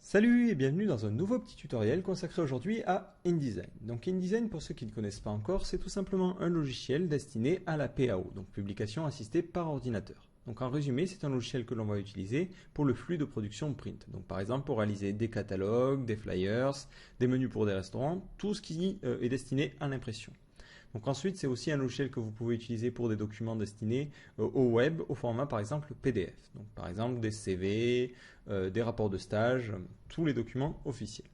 Salut et bienvenue dans un nouveau petit tutoriel consacré aujourd'hui à InDesign. Donc InDesign, pour ceux qui ne connaissent pas encore, c'est tout simplement un logiciel destiné à la PAO, donc publication assistée par ordinateur. Donc en résumé, c'est un logiciel que l'on va utiliser pour le flux de production print. Donc par exemple pour réaliser des catalogues, des flyers, des menus pour des restaurants, tout ce qui est destiné à l'impression. Donc ensuite, c'est aussi un logiciel que vous pouvez utiliser pour des documents destinés au web, au format par exemple PDF. Donc par exemple des CV, des rapports de stage, tous les documents officiels.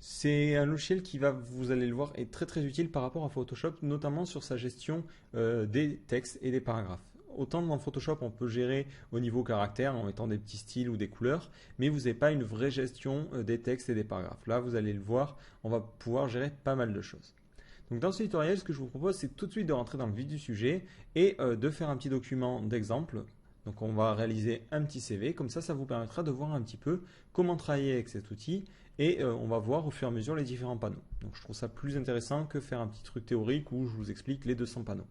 C'est un logiciel qui va, vous allez le voir, est très utile par rapport à Photoshop, notamment sur sa gestion des textes et des paragraphes. Autant dans Photoshop, on peut gérer au niveau caractère en mettant des petits styles ou des couleurs, mais vous n'avez pas une vraie gestion des textes et des paragraphes. Là, vous allez le voir, on va pouvoir gérer pas mal de choses. Donc dans ce tutoriel, ce que je vous propose, c'est tout de suite de rentrer dans le vif du sujet et de faire un petit document d'exemple. Donc on va réaliser un petit CV, comme ça vous permettra de voir un petit peu comment travailler avec cet outil et on va voir au fur et à mesure les différents panneaux. Donc je trouve ça plus intéressant que faire un petit truc théorique où je vous explique les 200 panneaux.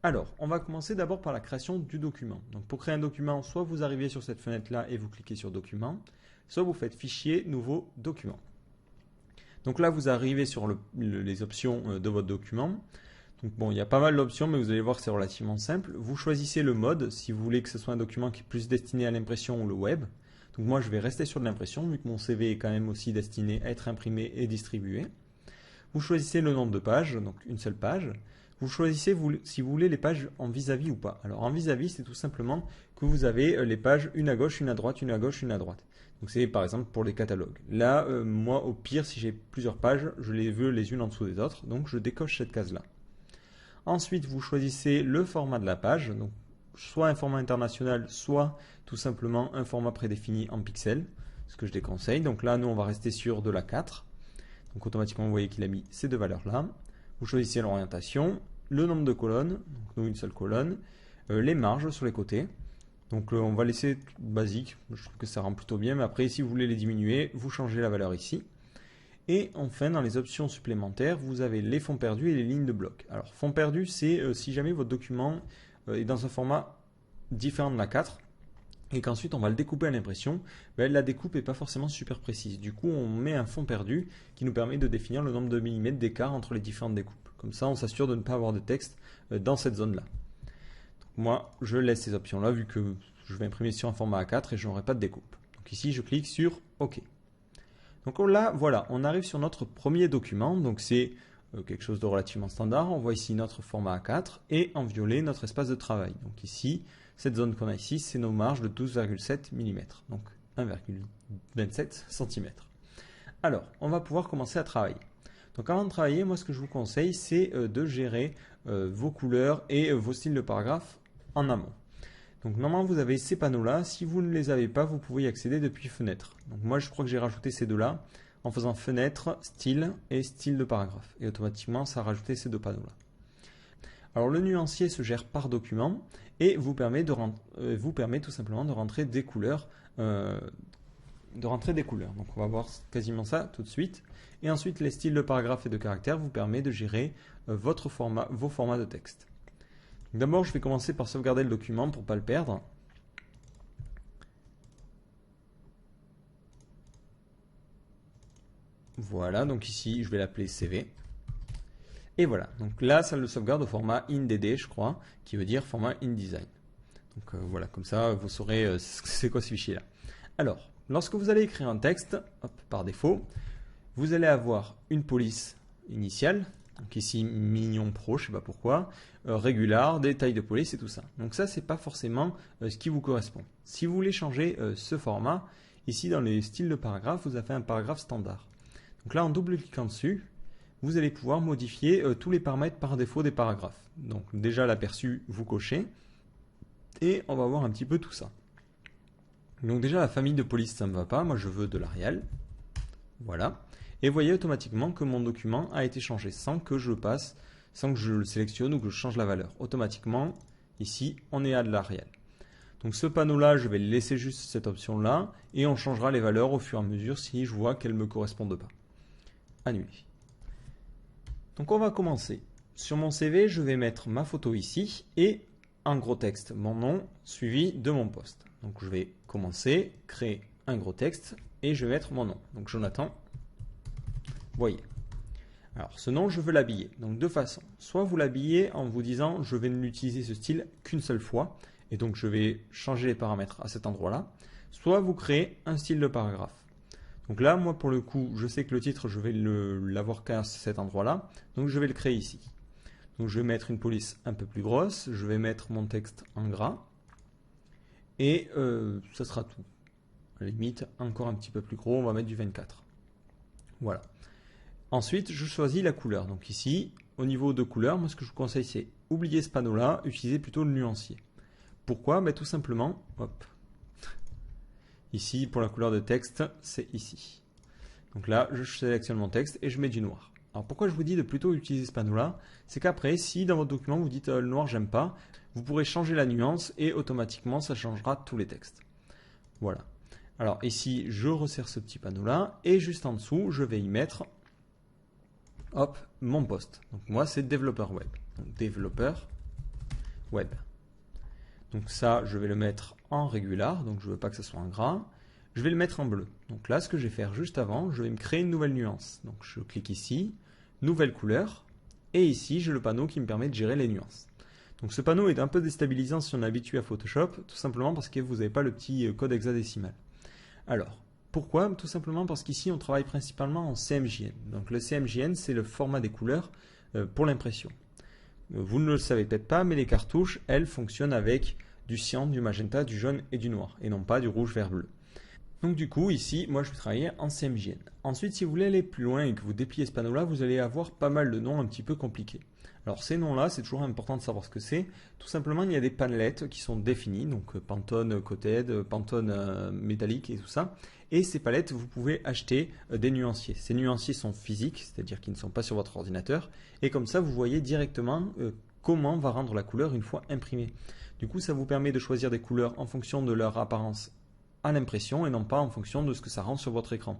Alors, on va commencer d'abord par la création du document. Donc pour créer un document, soit vous arrivez sur cette fenêtre-là et vous cliquez sur Document, soit vous faites Fichier, Nouveau, Document. Donc là, vous arrivez sur les options de votre document. Donc bon, il y a pas mal d'options, mais vous allez voir que c'est relativement simple. Vous choisissez le mode, si vous voulez que ce soit un document qui est plus destiné à l'impression ou le web. Donc moi, je vais rester sur de l'impression, vu que mon CV est quand même aussi destiné à être imprimé et distribué. Vous choisissez le nombre de pages, donc une seule page. Vous choisissez si vous voulez les pages en vis-à-vis ou pas. Alors en vis-à-vis, c'est tout simplement que vous avez les pages une à gauche, une à droite, une à gauche, une à droite. Donc c'est par exemple pour les catalogues. Là, moi au pire, si j'ai plusieurs pages, je les veux les unes en dessous des autres, donc je décoche cette case-là. Ensuite, vous choisissez le format de la page, donc soit un format international, soit tout simplement un format prédéfini en pixels, ce que je déconseille. Donc là, nous, on va rester sur de la 4. Donc automatiquement, vous voyez qu'il a mis ces deux valeurs-là. Vous choisissez l'orientation, le nombre de colonnes, donc nous une seule colonne, les marges sur les côtés. Donc on va laisser basique, je trouve que ça rend plutôt bien, mais après si vous voulez les diminuer, vous changez la valeur ici. Et enfin dans les options supplémentaires, vous avez les fonds perdus et les lignes de bloc. Alors fonds perdus, c'est si jamais votre document est dans un format différent de la 4, et qu'ensuite on va le découper à l'impression, la découpe n'est pas forcément super précise. Du coup on met un fond perdu qui nous permet de définir le nombre de millimètres d'écart entre les différentes découpes. Comme ça on s'assure de ne pas avoir de texte dans cette zone-là. Moi, je laisse ces options-là vu que je vais imprimer sur un format A4 et je n'aurai pas de découpe. Donc ici, je clique sur OK. Donc là, voilà, on arrive sur notre premier document. Donc c'est quelque chose de relativement standard. On voit ici notre format A4 et en violet notre espace de travail. Donc ici, cette zone qu'on a ici, c'est nos marges de 12,7 mm. Donc 1,27 cm. Alors, on va pouvoir commencer à travailler. Donc avant de travailler, moi ce que je vous conseille, c'est de gérer vos couleurs et vos styles de paragraphes en amont. Donc normalement vous avez ces panneaux-là. Si vous ne les avez pas, vous pouvez y accéder depuis fenêtre. Donc moi je crois que j'ai rajouté ces deux-là en faisant fenêtre, style et style de paragraphe. Et automatiquement ça a rajouté ces deux panneaux-là. Alors le nuancier se gère par document et vous permet tout simplement de rentrer des couleurs. Donc on va voir quasiment ça tout de suite. Et ensuite les styles de paragraphe et de caractère vous permettent de gérer vos formats de texte. D'abord je vais commencer par sauvegarder le document pour ne pas le perdre. Voilà, donc ici je vais l'appeler CV. Et voilà, donc là ça le sauvegarde au format InDD je crois, qui veut dire format InDesign. Donc voilà, comme ça vous saurez c'est quoi ce fichier là. Alors, lorsque vous allez écrire un texte, par défaut, vous allez avoir une police initiale, donc ici Mignon Pro, je ne sais pas pourquoi, régular, des tailles de police et tout ça. Donc ça, c'est pas forcément ce qui vous correspond. Si vous voulez changer ce format, ici dans les styles de paragraphe, vous avez un paragraphe standard. Donc là, en double-cliquant dessus, vous allez pouvoir modifier tous les paramètres par défaut des paragraphes. Donc déjà l'aperçu, vous cochez, et on va voir un petit peu tout ça. Donc déjà la famille de police ça ne me va pas, moi je veux de l'Arial. Voilà. Et vous voyez automatiquement que mon document a été changé sans que je le sélectionne ou que je change la valeur. Automatiquement, ici, on est à de l'Arial. Donc ce panneau-là, je vais laisser juste cette option-là et on changera les valeurs au fur et à mesure si je vois qu'elles ne me correspondent pas. Annuler. Donc on va commencer. Sur mon CV, je vais mettre ma photo ici et en gros texte, mon nom suivi de mon poste. Donc je vais commencer, créer un gros texte et je vais mettre mon nom. Donc Jonathan, voyez. Alors ce nom, je veux l'habiller. Donc deux façons. Soit vous l'habillez en vous disant je vais n'utiliser ce style qu'une seule fois, et donc je vais changer les paramètres à cet endroit-là. Soit vous créez un style de paragraphe. Donc là, moi pour le coup, je sais que le titre, je vais l'avoir qu'à cet endroit-là, donc je vais le créer ici. Donc je vais mettre une police un peu plus grosse, je vais mettre mon texte en gras, et ça sera tout. À la limite, encore un petit peu plus gros, on va mettre du 24. Voilà. Ensuite, je choisis la couleur. Donc ici, au niveau de couleur, moi ce que je vous conseille, c'est oublier ce panneau-là, utilisez plutôt le nuancier. Pourquoi? Tout simplement, hop. Ici, pour la couleur de texte, c'est ici. Donc là, je sélectionne mon texte et je mets du noir. Alors pourquoi je vous dis de plutôt utiliser ce panneau-là? C'est qu'après, si dans votre document vous dites le noir j'aime pas, vous pourrez changer la nuance et automatiquement ça changera tous les textes. Voilà. Alors ici, je resserre ce petit panneau-là et juste en dessous, je vais y mettre hop, mon poste. Donc moi, c'est développeur web. Donc développeur web. Donc ça, je vais le mettre en régular, donc je ne veux pas que ce soit en gras. Je vais le mettre en bleu. Donc là, ce que je vais faire juste avant, je vais me créer une nouvelle nuance. Donc je clique ici, nouvelle couleur, et ici, j'ai le panneau qui me permet de gérer les nuances. Donc ce panneau est un peu déstabilisant si on est habitué à Photoshop, tout simplement parce que vous n'avez pas le petit code hexadécimal. Alors, pourquoi? Tout simplement parce qu'ici, on travaille principalement en CMJN. Donc le CMJN, c'est le format des couleurs pour l'impression. Vous ne le savez peut-être pas, mais les cartouches, elles, fonctionnent avec du cyan, du magenta, du jaune et du noir, et non pas du rouge, vert, bleu. Donc du coup, ici, moi je vais travailler en CMJN. Ensuite, si vous voulez aller plus loin et que vous dépliez ce panneau-là, vous allez avoir pas mal de noms un petit peu compliqués. Alors ces noms-là, c'est toujours important de savoir ce que c'est. Tout simplement, il y a des panelettes qui sont définies, donc Pantone Coated, Pantone métallique et tout ça. Et ces palettes, vous pouvez acheter des nuanciers. Ces nuanciers sont physiques, c'est-à-dire qu'ils ne sont pas sur votre ordinateur. Et comme ça, vous voyez directement comment va rendre la couleur une fois imprimée. Du coup, ça vous permet de choisir des couleurs en fonction de leur apparence à l'impression et non pas en fonction de ce que ça rend sur votre écran.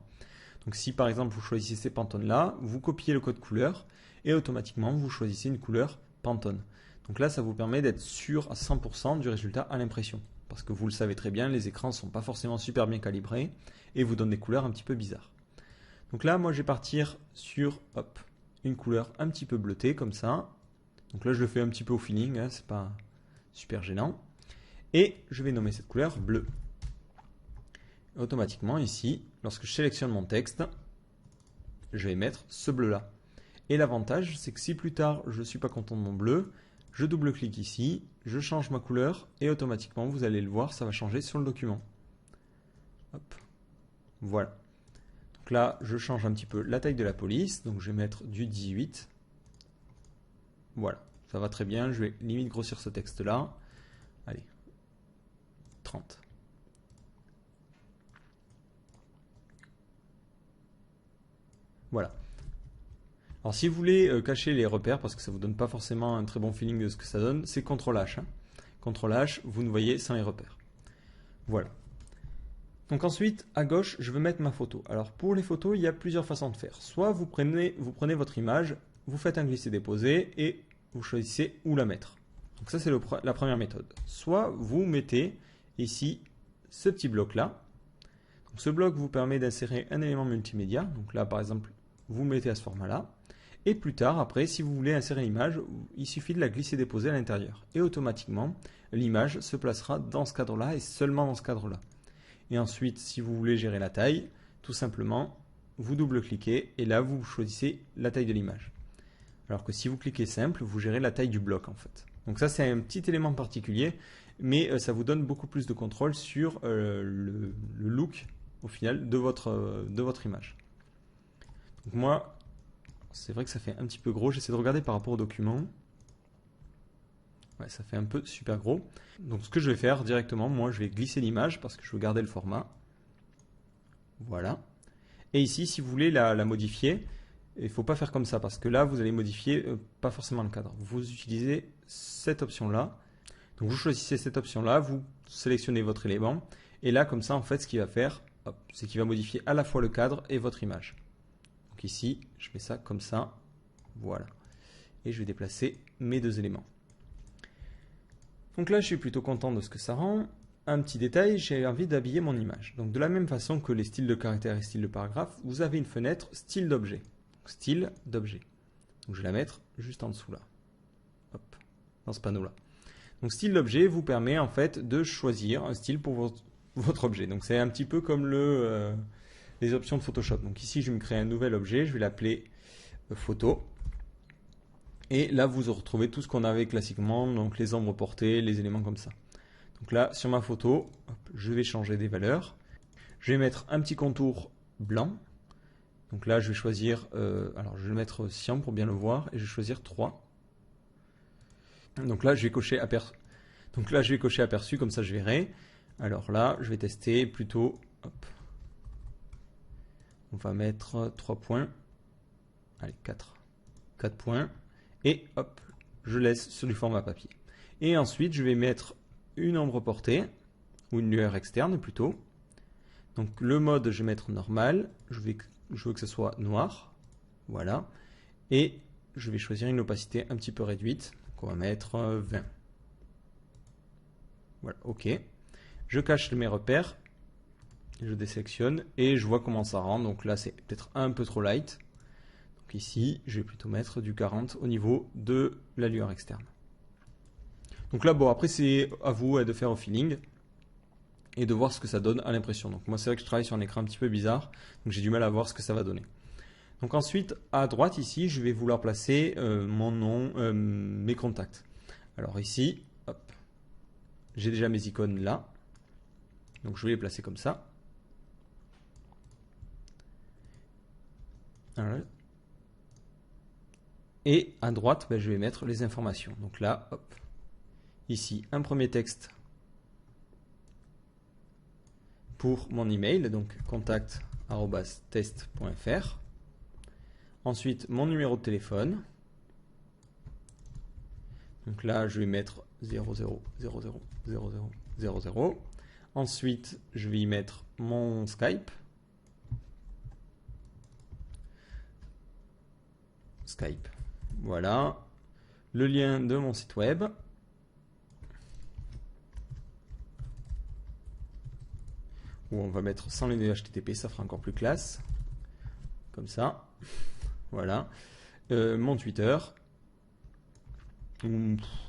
Donc si par exemple vous choisissez ces Pantone là, vous copiez le code couleur et automatiquement vous choisissez une couleur Pantone. Donc là ça vous permet d'être sûr à 100% du résultat à l'impression. Parce que vous le savez très bien, les écrans ne sont pas forcément super bien calibrés et vous donnent des couleurs un petit peu bizarres. Donc là moi je vais partir sur hop, une couleur un petit peu bleutée comme ça. Donc là je le fais un petit peu au feeling, hein, c'est pas super gênant. Et je vais nommer cette couleur bleu. Automatiquement ici, lorsque je sélectionne mon texte, je vais mettre ce bleu là. Et l'avantage, c'est que si plus tard je ne suis pas content de mon bleu, je double-clique ici, je change ma couleur et automatiquement, vous allez le voir, ça va changer sur le document. Hop. Voilà. Donc là, je change un petit peu la taille de la police, donc je vais mettre du 18. Voilà, ça va très bien, je vais limite grossir ce texte là. Allez, 30. Voilà. Alors si vous voulez cacher les repères, parce que ça ne vous donne pas forcément un très bon feeling de ce que ça donne, c'est CTRL-H. Hein. CTRL-H, vous ne voyez sans les repères. Voilà. Donc ensuite, à gauche, je veux mettre ma photo. Alors pour les photos, il y a plusieurs façons de faire. Soit vous prenez votre image, vous faites un glisser-déposer et vous choisissez où la mettre. Donc ça, c'est la première méthode. Soit vous mettez ici ce petit bloc-là. Donc ce bloc vous permet d'insérer un élément multimédia. Donc là, par exemple, vous mettez à ce format-là. Et plus tard, après, si vous voulez insérer l'image, il suffit de la glisser-déposer à l'intérieur. Et automatiquement, l'image se placera dans ce cadre-là et seulement dans ce cadre-là. Et ensuite, si vous voulez gérer la taille, tout simplement, vous double-cliquez et là, vous choisissez la taille de l'image. Alors que si vous cliquez simple, vous gérez la taille du bloc en fait. Donc ça, c'est un petit élément particulier, mais ça vous donne beaucoup plus de contrôle sur le look, au final, de votre image. Donc moi, c'est vrai que ça fait un petit peu gros. J'essaie de regarder par rapport au document. Ouais, ça fait un peu super gros. Donc ce que je vais faire directement, moi je vais glisser l'image parce que je veux garder le format. Voilà. Et ici, si vous voulez la modifier, il ne faut pas faire comme ça parce que là, vous allez modifier pas forcément le cadre. Vous utilisez cette option-là. Donc vous choisissez cette option-là, vous sélectionnez votre élément. Et là, comme ça, en fait, ce qu'il va faire, c'est qu'il va modifier à la fois le cadre et votre image. Donc ici, je mets ça comme ça. Voilà. Et je vais déplacer mes deux éléments. Donc là, je suis plutôt content de ce que ça rend. un petit détail, j'ai envie d'habiller mon image. Donc de la même façon que les styles de caractère et styles de paragraphe, vous avez une fenêtre style d'objet. Style d'objet. Donc je vais la mettre juste en dessous là. Hop, dans ce panneau-là. Donc style d'objet vous permet en fait de choisir un style pour votre objet. Donc c'est un petit peu comme les options de Photoshop. Donc ici je vais me créer un nouvel objet, je vais l'appeler photo. Et là vous retrouvez tout ce qu'on avait classiquement, donc les ombres portées, les éléments comme ça. Donc là sur ma photo, hop, je vais changer des valeurs. Je vais mettre un petit contour blanc. Donc là je vais choisir, alors je vais mettre cyan pour bien le voir, et je vais choisir 3. Donc là je vais cocher aperçu. Donc là je vais cocher aperçu, comme ça je verrai. Alors là je vais tester plutôt, hop, on va mettre 3 points, allez 4 points, et hop, je laisse sur du format papier. Et ensuite je vais mettre une ombre portée, ou une lueur externe plutôt. Donc le mode je vais mettre normal, je veux que ce soit noir, voilà, et je vais choisir une opacité un petit peu réduite, donc on va mettre 20. Voilà, ok. Je cache mes repères, je désélectionne et je vois comment ça rend. Donc là c'est peut-être un peu trop light. Donc ici je vais plutôt mettre du 40 au niveau de la lueur externe. Donc là bon, après c'est à vous de faire au feeling et de voir ce que ça donne à l'impression. Donc moi c'est vrai que je travaille sur un écran un petit peu bizarre, donc j'ai du mal à voir ce que ça va donner. Donc ensuite à droite ici je vais vouloir placer mon nom, mes contacts. Alors ici, hop, j'ai déjà mes icônes là, donc je vais les placer comme ça. Voilà. Et à droite, ben, je vais mettre les informations. Donc là, hop, ici un premier texte pour mon email, donc contact@test.fr. Ensuite, mon numéro de téléphone. Donc là, je vais mettre 00000000. Ensuite, je vais y mettre mon Skype. Skype. Voilà. Le lien de mon site web. Où on va mettre sans les HTTP, ça fera encore plus classe. Comme ça. Voilà. Mon Twitter.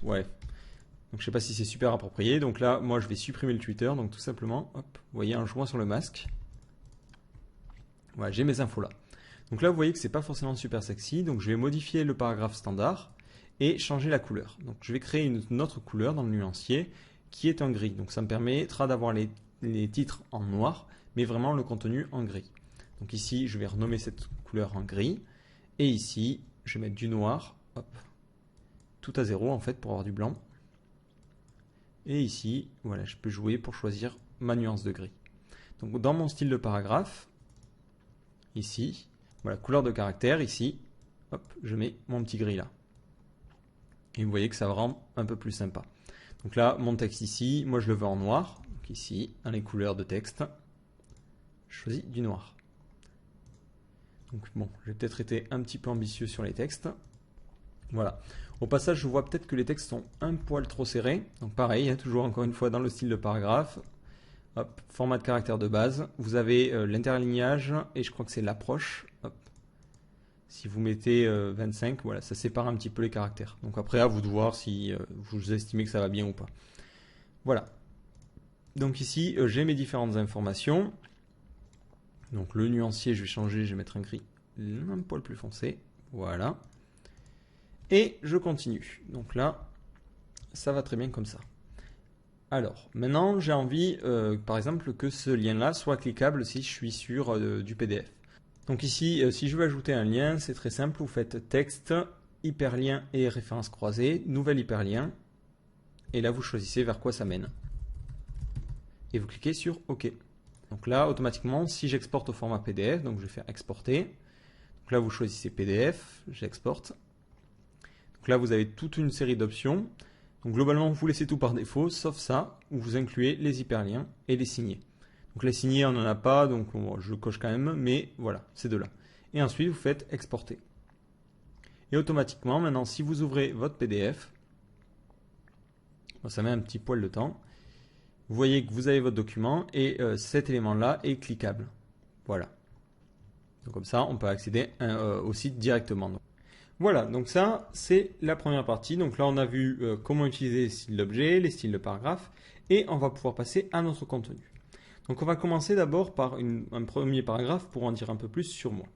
Ouais. Donc je sais pas si c'est super approprié. Donc là, moi je vais supprimer le Twitter. Donc tout simplement, hop, vous voyez un joint sur le masque. Voilà, j'ai mes infos là. Donc là, vous voyez que c'est pas forcément super sexy. Donc je vais modifier le paragraphe standard et changer la couleur. Donc je vais créer une autre couleur dans le nuancier qui est en gris. Donc ça me permettra d'avoir les titres en noir, mais vraiment le contenu en gris. Donc ici, je vais renommer cette couleur en gris. Et ici, je vais mettre du noir, hop, tout à 0 en fait pour avoir du blanc. Et ici, voilà, je peux jouer pour choisir ma nuance de gris. Donc dans mon style de paragraphe, ici, voilà, couleur de caractère, ici, hop, je mets mon petit gris là. Et vous voyez que ça rend un peu plus sympa. Donc là, mon texte ici, moi je le veux en noir. Donc ici, dans les couleurs de texte, je choisis du noir. Donc bon, j'ai peut-être été un petit peu ambitieux sur les textes. Voilà. Au passage, je vois peut-être que les textes sont un poil trop serrés. Donc pareil, hein, toujours encore une fois dans le style de paragraphe. Hop, format de caractère de base. Vous avez l'interlignage et je crois que c'est l'approche. Si vous mettez 25, voilà, ça sépare un petit peu les caractères. Donc après, à vous de voir si vous estimez que ça va bien ou pas. Voilà. Donc ici, j'ai mes différentes informations. Donc le nuancier, je vais changer, je vais mettre un gris un poil plus foncé. Voilà. Et je continue. Donc là, ça va très bien comme ça. Alors, maintenant, j'ai envie, par exemple, que ce lien-là soit cliquable si je suis sur du PDF. Donc ici, si je veux ajouter un lien, c'est très simple. Vous faites texte, hyperlien et référence croisée, nouvel hyperlien. Et là, vous choisissez vers quoi ça mène. Et vous cliquez sur OK. Donc là, automatiquement, si j'exporte au format PDF, donc je vais faire exporter. Donc là, vous choisissez PDF, j'exporte. Donc là, vous avez toute une série d'options. Donc globalement, vous laissez tout par défaut, sauf ça, où vous incluez les hyperliens et les signés. Donc les signés, on n'en a pas, donc je coche quand même, mais voilà, c'est de là. Et ensuite, vous faites exporter. Et automatiquement, maintenant, si vous ouvrez votre PDF, bon, ça met un petit poil de temps, vous voyez que vous avez votre document et cet élément-là est cliquable. Voilà. Donc comme ça, on peut accéder au site directement. Voilà, donc ça, c'est la première partie. Donc là, on a vu comment utiliser les styles d'objets, les styles de paragraphe, et on va pouvoir passer à notre contenu. Donc on va commencer d'abord par un premier paragraphe pour en dire un peu plus sur moi.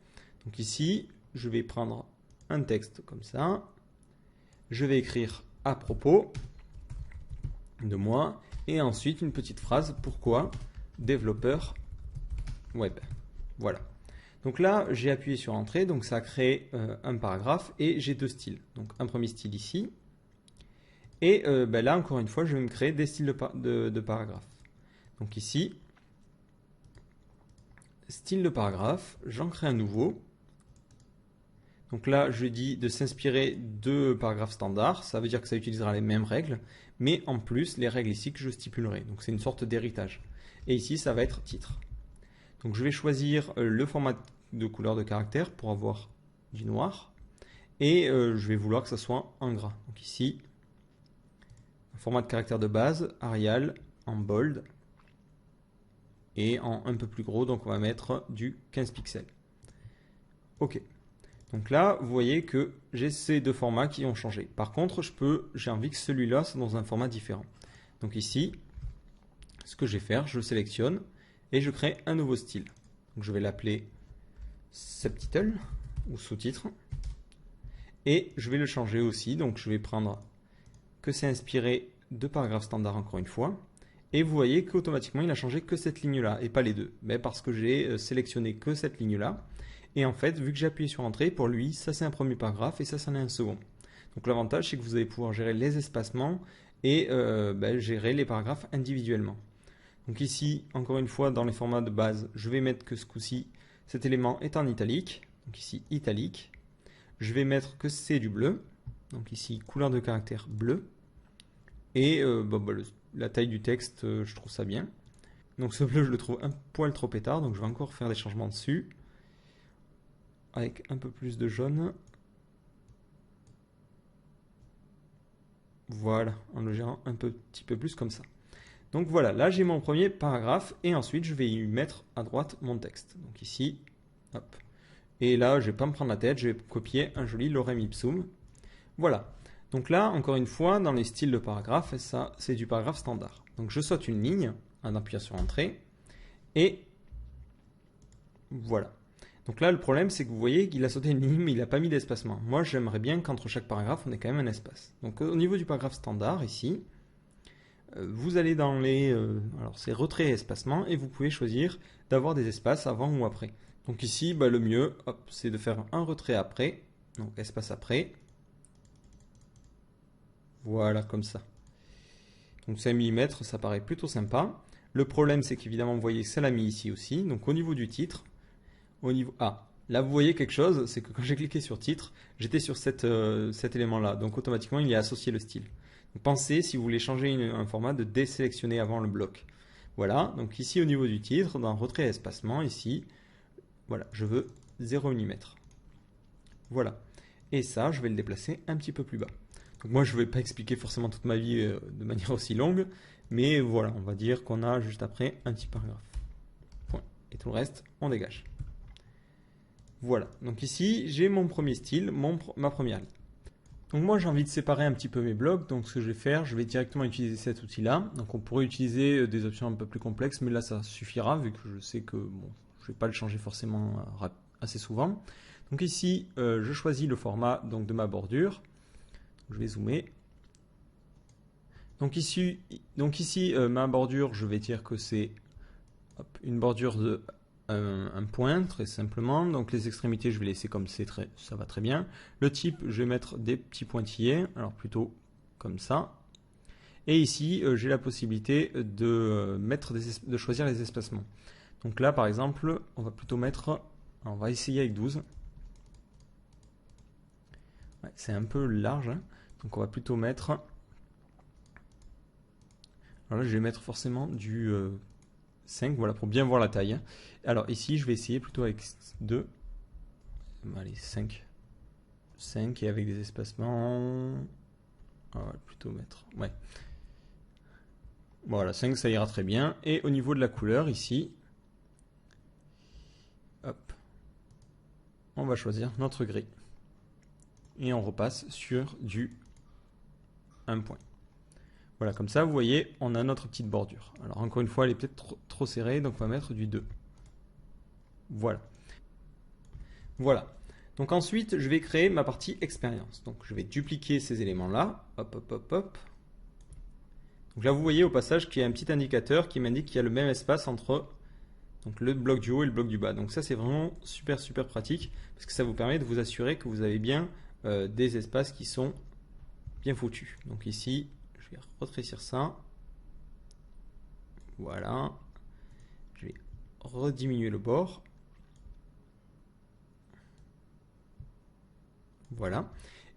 Donc ici, je vais prendre un texte comme ça. Je vais écrire à propos de moi, et ensuite une petite phrase, pourquoi développeur web. Voilà. Donc là, j'ai appuyé sur Entrée, donc ça a créé un paragraphe et j'ai deux styles. Donc un premier style ici, et là, encore une fois, je vais me créer des styles de paragraphe. Donc ici, style de paragraphe, j'en crée un nouveau. Donc là, je dis de s'inspirer de paragraphes standards, ça veut dire que ça utilisera les mêmes règles, mais en plus, les règles ici que je stipulerai. Donc c'est une sorte d'héritage. Et ici, ça va être titre. Donc je vais choisir le format de couleur de caractère pour avoir du noir et je vais vouloir que ça soit en gras. Donc ici, un format de caractère de base, Arial, en bold et en un peu plus gros, donc on va mettre du 15 pixels. Ok. Donc là, vous voyez que j'ai ces deux formats qui ont changé. Par contre, j'ai envie que celui-là soit dans un format différent. Donc ici, ce que je vais faire, je le sélectionne et je crée un nouveau style. Donc je vais l'appeler subtitle ou sous-titre et je vais le changer aussi. Donc je vais prendre que c'est inspiré de paragraphes standards encore une fois. Et vous voyez qu'automatiquement il a changé que cette ligne-là et pas les deux. Mais parce que j'ai sélectionné que cette ligne-là. Et en fait, vu que j'ai appuyé sur Entrée, pour lui, ça c'est un premier paragraphe et ça c'en est un second. Donc l'avantage c'est que vous allez pouvoir gérer les espacements et gérer les paragraphes individuellement. Donc ici, encore une fois, dans les formats de base, je vais mettre que ce coup-ci, cet élément est en italique. Donc ici, italique. Je vais mettre que c'est du bleu. Donc ici, couleur de caractère bleu. Et la taille du texte, je trouve ça bien. Donc ce bleu, je le trouve un poil trop pétard. Donc je vais encore faire des changements dessus. Avec un peu plus de jaune. Voilà, en le gérant un petit peu plus comme ça. Donc voilà, là j'ai mon premier paragraphe et ensuite je vais y mettre à droite mon texte. Donc ici, hop. Et là, je ne vais pas me prendre la tête, je vais copier un joli lorem ipsum. Voilà. Donc là, encore une fois, dans les styles de paragraphe, ça c'est du paragraphe standard. Donc je saute une ligne en appuyant sur Entrée et voilà. Donc là, le problème, c'est que vous voyez qu'il a sauté une ligne, mais il n'a pas mis d'espacement. Moi, j'aimerais bien qu'entre chaque paragraphe, on ait quand même un espace. Donc au niveau du paragraphe standard, ici, vous allez dans les... alors c'est retrait et espacement, et vous pouvez choisir d'avoir des espaces avant ou après. Donc ici, le mieux, c'est de faire un retrait après, donc espace après. Voilà, comme ça. Donc 5 mm, ça paraît plutôt sympa. Le problème, c'est qu'évidemment, vous voyez que ça l'a mis ici aussi. Donc au niveau du titre, au niveau... Ah, là vous voyez quelque chose, c'est que quand j'ai cliqué sur titre, j'étais sur cet élément-là. Donc automatiquement, il y a associé le style. Donc pensez, si vous voulez changer un format, de désélectionner avant le bloc. Voilà, donc ici au niveau du titre, dans retrait et espacement, ici, voilà, je veux 0 mm. Voilà. Et ça, je vais le déplacer un petit peu plus bas. Donc moi, je ne vais pas expliquer forcément toute ma vie de manière aussi longue, mais voilà, on va dire qu'on a juste après un petit paragraphe. Point. Et tout le reste, on dégage. Voilà, donc ici, j'ai mon premier style, ma première ligne. Donc moi, j'ai envie de séparer un petit peu mes blocs, donc ce que je vais faire, je vais directement utiliser cet outil-là. Donc on pourrait utiliser des options un peu plus complexes, mais là, ça suffira, vu que je sais que bon, je ne vais pas le changer forcément assez souvent. Donc ici, je choisis le format donc, de ma bordure. Je vais zoomer. Donc ici ma bordure, je vais dire que c'est une bordure de un point, très simplement. Donc les extrémités, je vais laisser comme c'est, ça va très bien. Le type, je vais mettre des petits pointillés, alors plutôt comme ça. Et ici, j'ai la possibilité de choisir les espacements. Donc là, par exemple, on va plutôt mettre, on va essayer avec 12. Ouais, c'est un peu large, hein. Donc on va plutôt mettre, alors là, je vais mettre forcément du 5, voilà, pour bien voir la taille. Alors ici, je vais essayer plutôt avec 2. Allez, 5. 5 et avec des espacements. On va plutôt mettre. Ouais. Voilà, 5 ça ira très bien. Et au niveau de la couleur ici, hop, on va choisir notre gris. Et on repasse sur du 1 point. Voilà, comme ça, vous voyez, on a notre petite bordure. Alors encore une fois, elle est peut-être trop serrée, donc on va mettre du 2. Voilà. Voilà. Donc ensuite, je vais créer ma partie expérience. Donc je vais dupliquer ces éléments-là. Hop, hop, hop, hop. Donc là, vous voyez au passage qu'il y a un petit indicateur qui m'indique qu'il y a le même espace entre donc, le bloc du haut et le bloc du bas. Donc ça, c'est vraiment super, super pratique parce que ça vous permet de vous assurer que vous avez bien des espaces qui sont bien foutus. Donc ici, je vais retrécir ça. Voilà. Je vais rediminuer le bord. Voilà.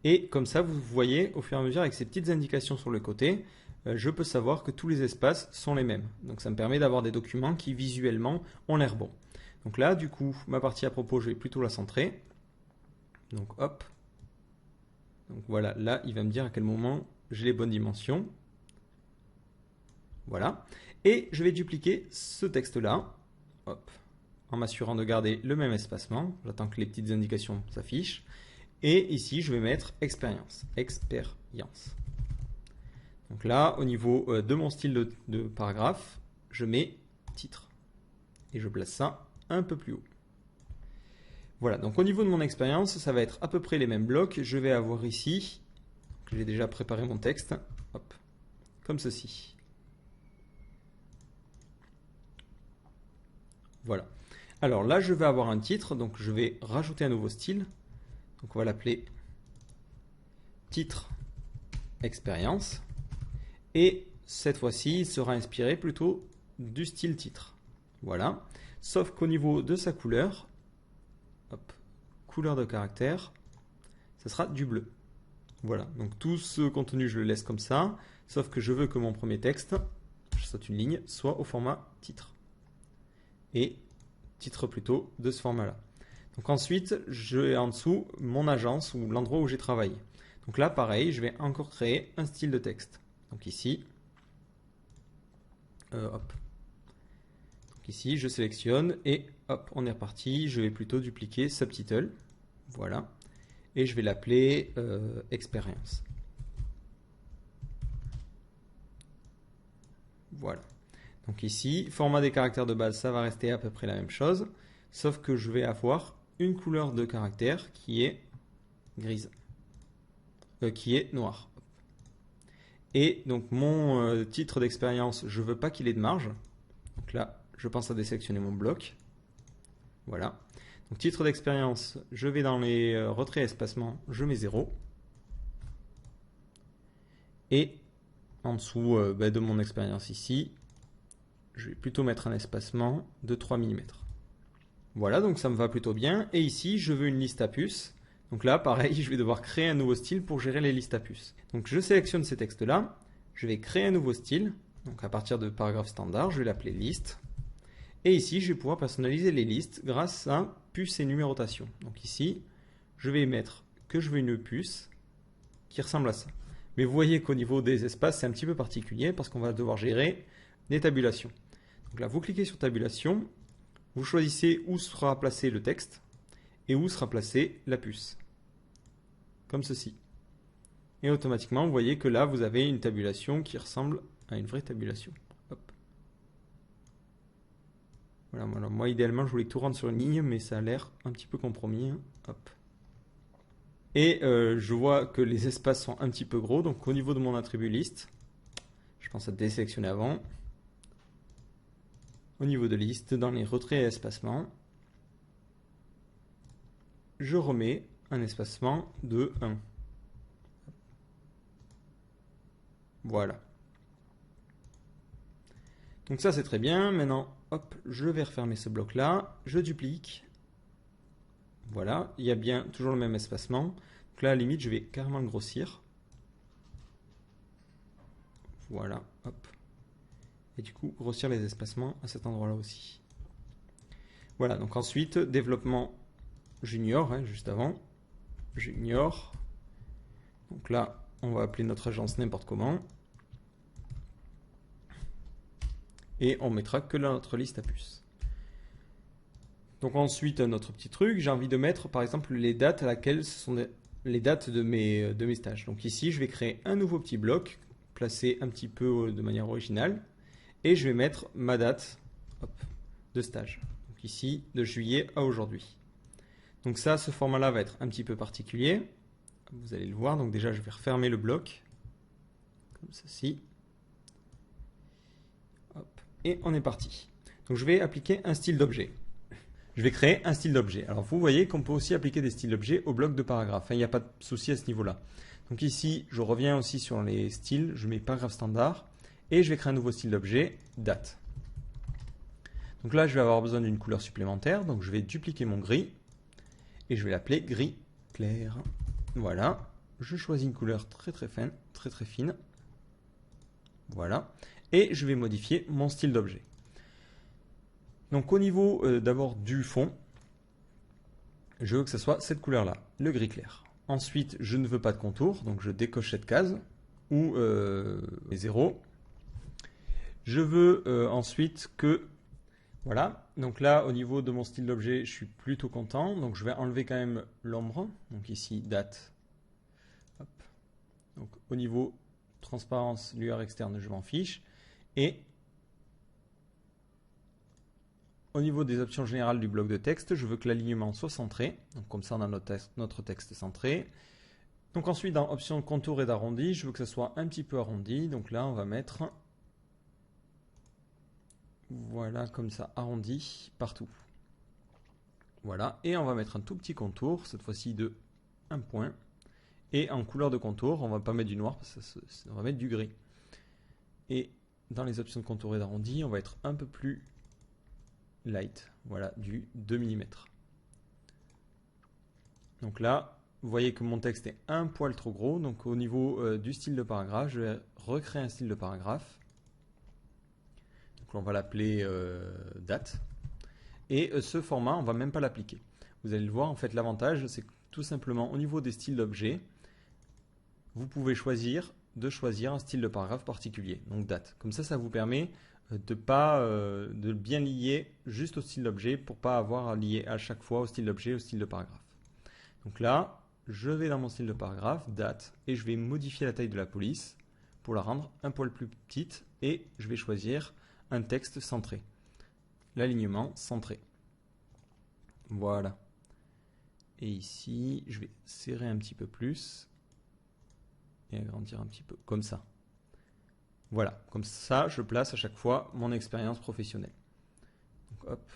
Et comme ça, vous voyez au fur et à mesure avec ces petites indications sur le côté, je peux savoir que tous les espaces sont les mêmes. Donc ça me permet d'avoir des documents qui visuellement ont l'air bons. Donc là, du coup, ma partie à propos, je vais plutôt la centrer. Donc hop. Donc voilà, là, il va me dire à quel moment j'ai les bonnes dimensions. Voilà. Et je vais dupliquer ce texte-là. Hop. En m'assurant de garder le même espacement. J'attends que les petites indications s'affichent. Et ici, je vais mettre expérience. Expérience. Donc là, au niveau de mon style de paragraphe, je mets titre. Et je place ça un peu plus haut. Voilà, donc au niveau de mon expérience, ça va être à peu près les mêmes blocs. Je vais avoir ici, j'ai déjà préparé mon texte, hop, comme ceci. Voilà. Alors là, je vais avoir un titre, donc je vais rajouter un nouveau style. Donc on va l'appeler titre expérience. Et cette fois-ci, il sera inspiré plutôt du style titre. Voilà. Sauf qu'au niveau de sa couleur, hop, couleur de caractère, ce sera du bleu. Voilà. Donc tout ce contenu, je le laisse comme ça. Sauf que je veux que mon premier texte, je saute une ligne, soit au format titre. Et titre plutôt de ce format-là. Donc ensuite, j'ai en dessous mon agence ou l'endroit où j'ai travaillé. Donc là, pareil, je vais encore créer un style de texte. Donc ici, hop. Donc ici, je sélectionne et hop, on est reparti. Je vais plutôt dupliquer subtitle. Voilà. Et je vais l'appeler expérience. Voilà. Donc ici, format des caractères de base, ça va rester à peu près la même chose. Sauf que je vais avoir une couleur de caractère qui est grise. Qui est noire. Et donc mon titre d'expérience, je ne veux pas qu'il ait de marge. Donc là, je pense à désélectionner mon bloc. Voilà. Donc titre d'expérience, je vais dans les retraits espacement, je mets 0. Et en dessous de mon expérience ici, je vais plutôt mettre un espacement de 3 mm. Voilà, donc ça me va plutôt bien. Et ici, je veux une liste à puces. Donc là, pareil, je vais devoir créer un nouveau style pour gérer les listes à puces. Donc je sélectionne ces textes-là, je vais créer un nouveau style. Donc à partir de paragraphe standard, je vais l'appeler liste. Et ici, je vais pouvoir personnaliser les listes grâce à puces et numérotation. Donc ici, je vais mettre que je veux une puce qui ressemble à ça. Mais vous voyez qu'au niveau des espaces, c'est un petit peu particulier parce qu'on va devoir gérer des tabulations. Donc là, vous cliquez sur tabulation, vous choisissez où sera placé le texte et où sera placée la puce. Comme ceci. Et automatiquement, vous voyez que là, vous avez une tabulation qui ressemble à une vraie tabulation. Hop. Voilà, moi, idéalement, je voulais que tout rentre sur une ligne, mais ça a l'air un petit peu compromis. Hop. Et je vois que les espaces sont un petit peu gros, donc au niveau de mon attribut liste, je pense à désélectionner avant. Au niveau de liste, dans les retraits et espacements, je remets un espacement de 1. Voilà. Donc ça c'est très bien. Maintenant, hop, je vais refermer ce bloc-là. Je duplique. Voilà, il y a bien toujours le même espacement. Donc là, à la limite, je vais carrément le grossir. Voilà, hop. Et du coup, grossir les espacements à cet endroit-là aussi. Voilà, donc ensuite, développement junior, juste avant. Junior. Donc là, on va appeler notre agence n'importe comment. et on mettra que notre liste à puces. Donc ensuite, un autre petit truc, j'ai envie de mettre par exemple les dates à laquelle ce sont les dates de mes stages. Donc ici, je vais créer un nouveau petit bloc, placé un petit peu de manière originale, et je vais mettre ma date de stage. Donc ici, de juillet à aujourd'hui. Donc ça, ce format-là va être un petit peu particulier. Vous allez le voir. Donc déjà, je vais refermer le bloc, comme ceci. Et on est parti. Donc je vais appliquer un style d'objet. Je vais créer un style d'objet. Alors vous voyez qu'on peut aussi appliquer des styles d'objet au bloc de paragraphe. Il n'y a pas de souci à ce niveau-là. Donc ici, je reviens aussi sur les styles. Je mets paragraphe standard. Et je vais créer un nouveau style d'objet, date. Donc là, je vais avoir besoin d'une couleur supplémentaire. Donc je vais dupliquer mon gris. Et je vais l'appeler gris clair. Voilà. Je choisis une couleur très fine. Voilà. Et je vais modifier mon style d'objet. Donc au niveau d'abord du fond, je veux que ce soit cette couleur-là, le gris clair. Ensuite, je ne veux pas de contour, donc je décoche cette case, ou les zéros. Je veux ensuite que... Voilà, donc là au niveau de mon style d'objet, je suis plutôt content. Donc je vais enlever quand même l'ombre, donc ici date. Hop. Donc au niveau transparence, lueur externe, je m'en fiche. Et au niveau des options générales du bloc de texte, je veux que l'alignement soit centré. Donc comme ça, on a notre texte centré. Donc ensuite, dans options contour et d'arrondi, je veux que ça soit un petit peu arrondi. Donc là, on va mettre, voilà, comme ça, arrondi partout. Voilà, et on va mettre un tout petit contour, cette fois-ci de 1 point. Et en couleur de contour, on ne va pas mettre du noir, on va mettre du gris. Et dans les options de contour et d'arrondi, on va être un peu plus light, voilà, du 2 mm. Donc là, vous voyez que mon texte est un poil trop gros, donc au niveau du style de paragraphe, je vais recréer un style de paragraphe. Donc on va l'appeler date. Et ce format, on ne va même pas l'appliquer. Vous allez le voir, en fait, l'avantage, c'est que tout simplement, au niveau des styles d'objets, vous pouvez choisir un style de paragraphe particulier, donc date. Comme ça vous permet de bien lier juste au style d'objet pour ne pas avoir à lier à chaque fois au style d'objet, au style de paragraphe. Donc là, je vais dans mon style de paragraphe, date, et je vais modifier la taille de la police pour la rendre un poil plus petite, et je vais choisir un texte centré. L'alignement centré. Voilà. Et ici, je vais serrer un petit peu plus et agrandir un petit peu, comme ça. Voilà, comme ça, je place à chaque fois mon expérience professionnelle. Donc, hop.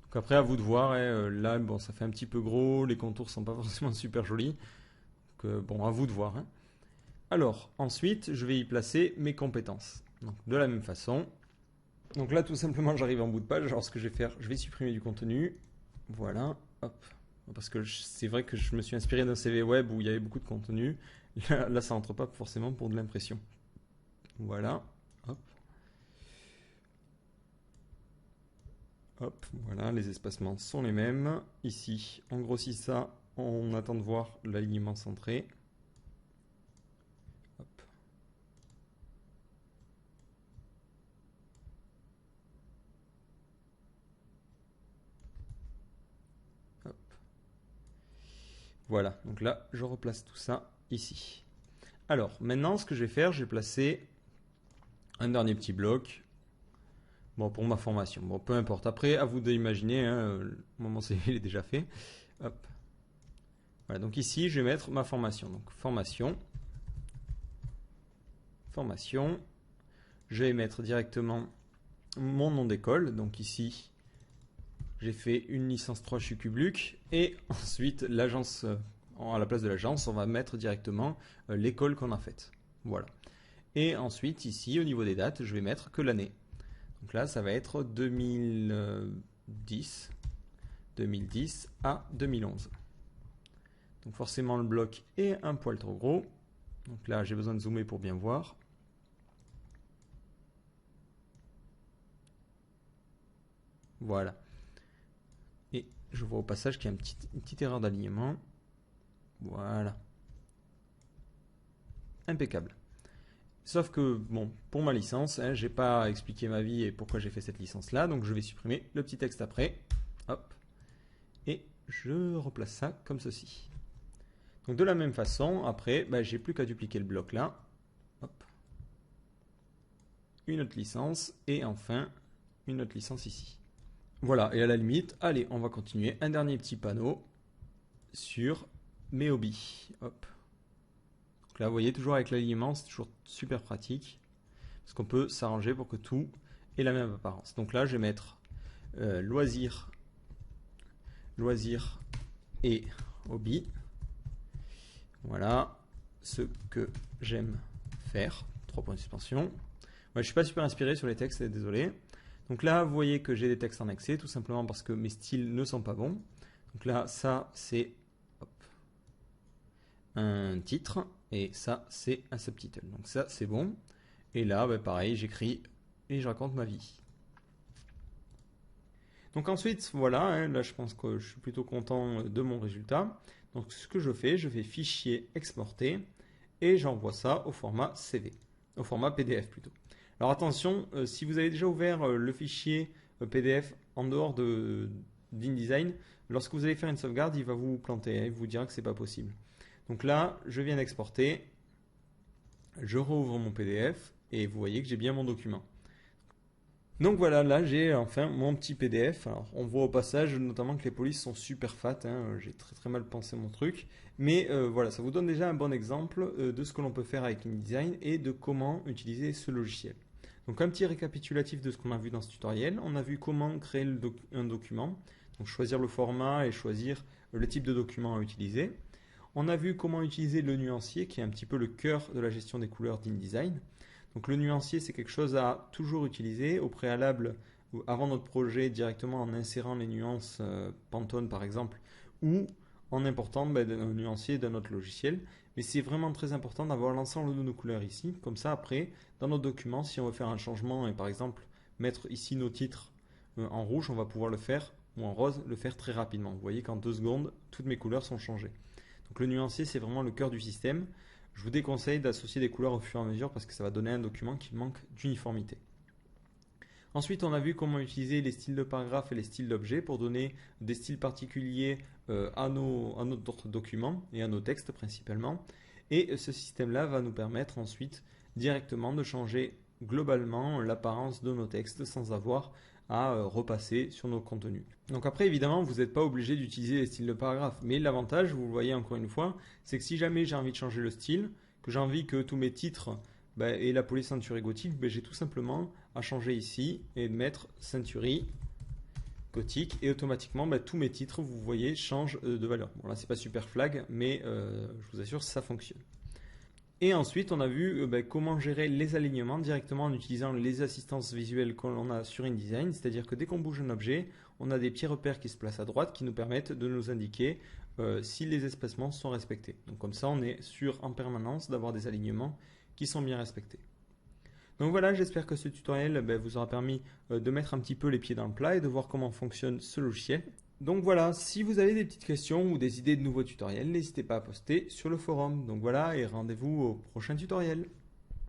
Donc après, à vous de voir. Là, bon, ça fait un petit peu gros, les contours sont pas forcément super jolis. Donc, bon, à vous de voir. Alors, ensuite, je vais y placer mes compétences. Donc, de la même façon. Donc là, tout simplement, j'arrive en bout de page. Alors, ce que je vais faire, je vais supprimer du contenu. Voilà, hop. Parce que c'est vrai que je me suis inspiré d'un CV web où il y avait beaucoup de contenu. Là, ça rentre pas forcément pour de l'impression. Voilà, hop. Hop, voilà, les espacements sont les mêmes. Ici, on grossit ça, on attend de voir l'alignement centré. Hop. Hop. Voilà, donc là, je replace tout ça ici. Alors, maintenant, ce que je vais faire, je vais placer un dernier petit bloc. Bon, pour ma formation. Bon, peu importe. Après, à vous d'imaginer. Mon CV il est déjà fait. Hop. Voilà. Donc ici, je vais mettre ma formation. Donc formation. Formation. Je vais mettre directement mon nom d'école. Donc ici, j'ai fait une licence 3 chez Kubluc. Et ensuite, l'agence, à la place de l'agence, on va mettre directement l'école qu'on a faite. Voilà. Et ensuite, ici, au niveau des dates, je vais mettre que l'année. Donc là, ça va être 2010 à 2011. Donc forcément, le bloc est un poil trop gros. Donc là, j'ai besoin de zoomer pour bien voir. Voilà. Et je vois au passage qu'il y a une petite erreur d'alignement. Voilà. Impeccable. Sauf que, bon, pour ma licence, hein, j'ai pas expliqué ma vie et pourquoi j'ai fait cette licence-là, donc je vais supprimer le petit texte après. Hop. Et je replace ça comme ceci. Donc de la même façon, après, j'ai plus qu'à dupliquer le bloc là. Hop. Une autre licence et enfin une autre licence ici. Voilà, et à la limite, allez, on va continuer. Un dernier petit panneau sur mes hobbies. Hop. Donc là, vous voyez, toujours avec l'alignement, c'est toujours super pratique. Parce qu'on peut s'arranger pour que tout ait la même apparence. Donc là, je vais mettre loisirs et hobby. Voilà ce que j'aime faire. 3 points de suspension. Je ne suis pas super inspiré sur les textes, désolé. Donc là, vous voyez que j'ai des textes annexés, tout simplement parce que mes styles ne sont pas bons. Donc là, ça, c'est un titre, et ça, c'est un subtitle. Donc ça, c'est bon. Et là, pareil, j'écris et je raconte ma vie. Donc ensuite, voilà, hein, là, je pense que je suis plutôt content de mon résultat. Donc ce que je fais fichier exporter, et j'envoie ça au format CV, au format PDF plutôt. Alors attention, si vous avez déjà ouvert le fichier PDF en dehors d'InDesign, lorsque vous allez faire une sauvegarde, il va vous planter, hein, il vous dira que c'est pas possible. Donc là, je viens d'exporter, je rouvre mon PDF et vous voyez que j'ai bien mon document. Donc voilà, là j'ai enfin mon petit PDF. Alors on voit au passage notamment que les polices sont super fat, hein. J'ai très mal pensé mon truc. Mais voilà, ça vous donne déjà un bon exemple de ce que l'on peut faire avec InDesign et de comment utiliser ce logiciel. Donc un petit récapitulatif de ce qu'on a vu dans ce tutoriel. On a vu comment créer un document, donc choisir le format et choisir le type de document à utiliser. On a vu comment utiliser le nuancier qui est un petit peu le cœur de la gestion des couleurs d'InDesign. Donc le nuancier, c'est quelque chose à toujours utiliser au préalable, ou avant notre projet, directement en insérant les nuances Pantone par exemple, ou en important un nuancier d'un autre logiciel. Mais c'est vraiment très important d'avoir l'ensemble de nos couleurs ici. Comme ça, après, dans notre document, si on veut faire un changement et par exemple mettre ici nos titres en rouge, on va pouvoir le faire, ou en rose, le faire très rapidement. Vous voyez qu'en 2 secondes, toutes mes couleurs sont changées. Donc le nuancier, c'est vraiment le cœur du système. Je vous déconseille d'associer des couleurs au fur et à mesure parce que ça va donner un document qui manque d'uniformité. Ensuite, on a vu comment utiliser les styles de paragraphe et les styles d'objet pour donner des styles particuliers à notre document et à nos textes principalement. Et ce système-là va nous permettre ensuite directement de changer globalement l'apparence de nos textes sans avoir à repasser sur nos contenus. Donc après, évidemment, vous n'êtes pas obligé d'utiliser les styles de paragraphe. Mais l'avantage, vous le voyez encore une fois, c'est que si jamais j'ai envie de changer le style, que j'ai envie que tous mes titres aient la police ceinturée gothique, j'ai tout simplement à changer ici et de mettre ceinturie gothique. Et automatiquement, tous mes titres, vous voyez, changent de valeur. Bon, là, c'est pas super flag, mais je vous assure, ça fonctionne. Et ensuite, on a vu comment gérer les alignements directement en utilisant les assistances visuelles que l'on a sur InDesign. C'est-à-dire que dès qu'on bouge un objet, on a des petits repères qui se placent à droite qui nous permettent de nous indiquer si les espacements sont respectés. Donc comme ça, on est sûr en permanence d'avoir des alignements qui sont bien respectés. Donc voilà, j'espère que ce tutoriel vous aura permis de mettre un petit peu les pieds dans le plat et de voir comment fonctionne ce logiciel. Donc voilà, si vous avez des petites questions ou des idées de nouveaux tutoriels, n'hésitez pas à poster sur le forum. Donc voilà, et rendez-vous au prochain tutoriel.